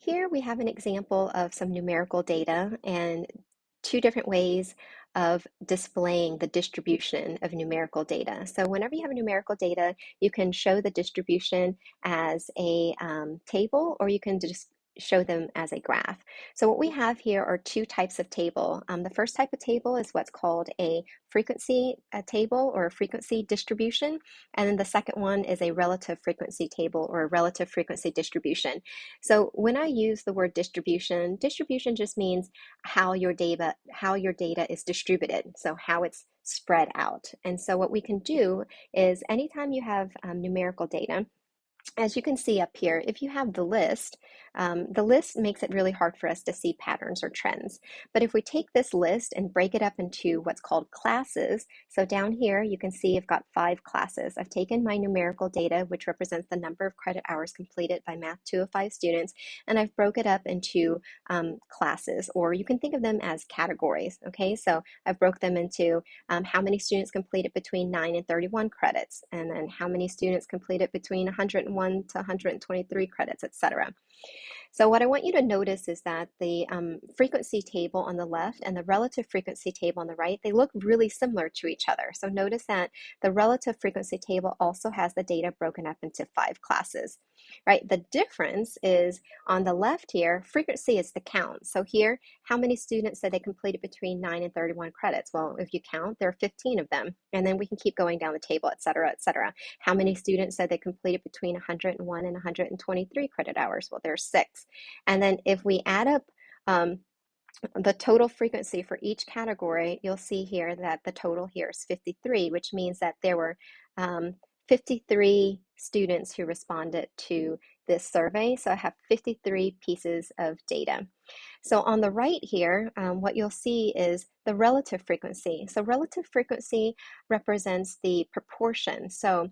Here we have an example of some numerical data and two different ways of displaying the distribution of numerical data. So whenever you have numerical data, you can show the distribution as a table, or you can just show them as a graph. So what we have here are two types of table. The first type of table is what's called a frequency table or a frequency distribution. And then the second one is a relative frequency table or a relative frequency distribution. So when I use the word distribution, distribution just means how your data is distributed, so how it's spread out. And so what we can do is anytime you have numerical data, as you can see up here, if you have the list makes it really hard for us to see patterns or trends. But if we take this list and break it up into what's called classes, so down here you can see I've got 5 classes. I've taken my numerical data, which represents the number of credit hours completed by Math 205 students, and I've broke it up into classes, or you can think of them as categories, okay? So I've broke them into how many students completed between 9 and 31 credits, and then how many students completed between 101 to 123 credits, etc. So what I want you to notice is that the frequency table on the left and the relative frequency table on the right, they look really similar to each other. So notice that the relative frequency table also has the data broken up into 5 classes, right? The difference is on the left here, frequency is the count. So here, how many students said they completed between 9 and 31 credits? Well, if you count, there are 15 of them. And then we can keep going down the table, et cetera, et cetera. How many students said they completed between 101 and 123 credit hours? Well, there's 6. And then if we add up the total frequency for each category, you'll see here that the total here is 53, which means that there were 53 students who responded to this survey. So I have 53 pieces of data. So on the right here, what you'll see is the relative frequency. So relative frequency represents the proportion. So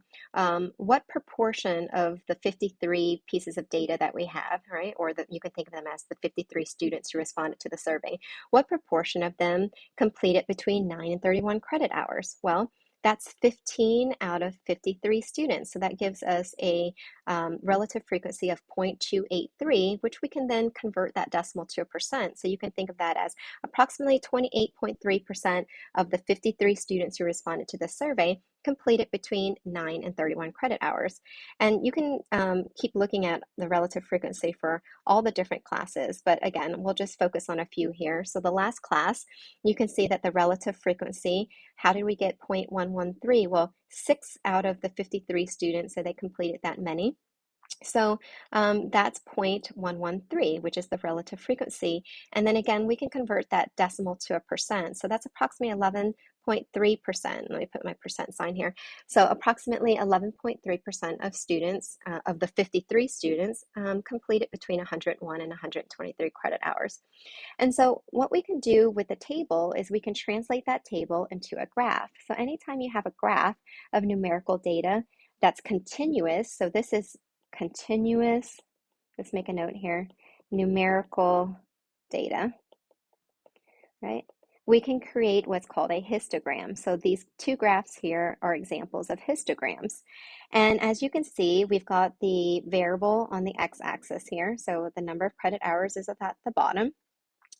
what proportion of the 53 pieces of data that we have, right, or you can think of them as the 53 students who responded to the survey, what proportion of them completed between 9 and 31 credit hours? Well, that's 15 out of 53 students. So that gives us a relative frequency of 0.283, which we can then convert that decimal to a percent. So you can think of that as approximately 28.3% of the 53 students who responded to the survey completed between 9 and 31 credit hours. And you can keep looking at the relative frequency for all the different classes, but again, we'll just focus on a few here. So the last class, you can see that the relative frequency, how did we get 0.113? Well, 6 out of the 53 students said they completed that many. So that's 0.113, which is the relative frequency. And then again, we can convert that decimal to a percent. So that's approximately 11.3%. Let me put my percent sign here. So approximately 11.3% of students, of the 53 students, completed between 101 and 123 credit hours. And so what we can do with the table is we can translate that table into a graph. So anytime you have a graph of numerical data that's continuous, so this is continuous, let's make a note here, numerical data, right? We can create what's called a histogram. So these two graphs here are examples of histograms. And as you can see, we've got the variable on the x-axis here. So the number of credit hours is at the bottom.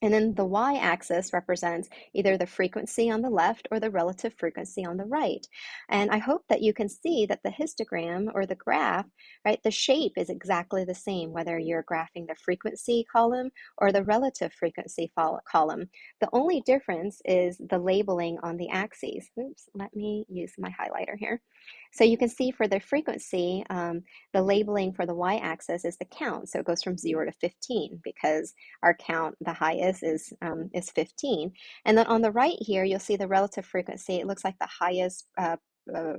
And then the y-axis represents either the frequency on the left or the relative frequency on the right. And I hope that you can see that the histogram or the graph, right, the shape is exactly the same, whether you're graphing the frequency column or the relative frequency column. The only difference is the labeling on the axes. Oops, let me use my highlighter here. So you can see for the frequency, the labeling for the y-axis is the count. So it goes from 0 to 15 because our count, the highest, is 15. And then on the right here, you'll see the relative frequency. It looks like the highest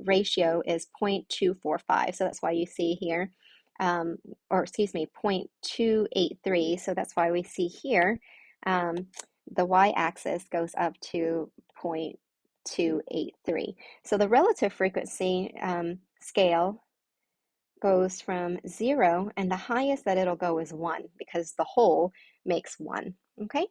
ratio is 0.245. So that's why you see here, or excuse me, 0.283. So that's why we see here the y-axis goes up to 0.283. So the relative frequency scale goes from 0, and the highest that it'll go is 1 because the whole makes 1. Okay,